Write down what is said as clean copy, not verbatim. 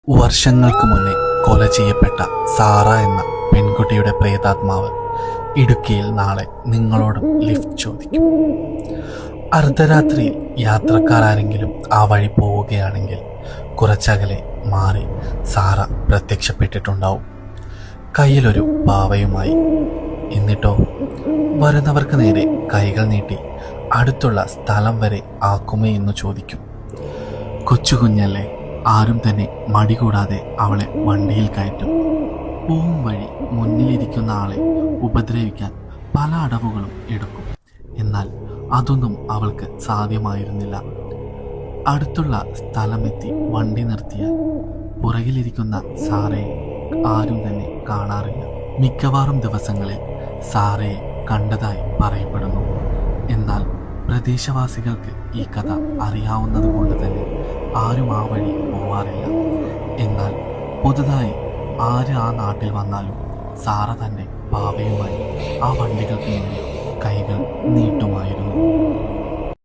വർഷങ്ങൾക്ക് മുന്നേ കൊല ചെയ്യപ്പെട്ട സാറ എന്ന പെൺകുട്ടിയുടെ പ്രേതാത്മാവ് ഇടുക്കിയിൽ നാളെ നിങ്ങളോടും ലിഫ്റ്റ് ചോദിക്കും. അർദ്ധരാത്രിയിൽ യാത്രക്കാരെങ്കിലും ആ വഴി പോവുകയാണെങ്കിൽ കുറച്ചകലെ മാറി സാറ പ്രത്യക്ഷപ്പെട്ടിട്ടുണ്ടാവും, കയ്യിലൊരു പാവയുമായി. എന്നിട്ടോ വരുന്നവർക്ക് നേരെ കൈകൾ നീട്ടി അടുത്തുള്ള സ്ഥലം വരെ ആക്കുമേ എന്ന് ചോദിക്കും. കൊച്ചുകുഞ്ഞല്ലേ, ആരും തന്നെ മടി കൂടാതെ അവളെ വണ്ടിയിൽ കയറ്റും. പോവും വഴി മുന്നിലിരിക്കുന്ന ആളെ ഉപദ്രവിക്കാൻ പല അടവുകളും എടുക്കും. എന്നാൽ അതൊന്നും അവൾക്ക് സാധ്യമായിരുന്നില്ല. അടുത്തുള്ള സ്ഥലമെത്തി വണ്ടി നിർത്തിയാൽ പുറകിലിരിക്കുന്ന സാറയെ ആരും തന്നെ കാണാറില്ല. മിക്കവാറും ദിവസങ്ങളിൽ സാറയെ കണ്ടതായി പറയപ്പെടുന്നു. എന്നാൽ പ്രദേശവാസികൾക്ക് ഈ കഥ അറിയാവുന്നത് കൊണ്ട് തന്നെ ആരും ആ വഴി പോവാറില്ല. എന്നാൽ പുതുതായി ആര് ആ നാട്ടിൽ വന്നാലും സാറ തൻ്റെ പാവയുമായി ആ വണ്ടികൾക്ക് മുന്നിൽ കൈകൾ നീട്ടും.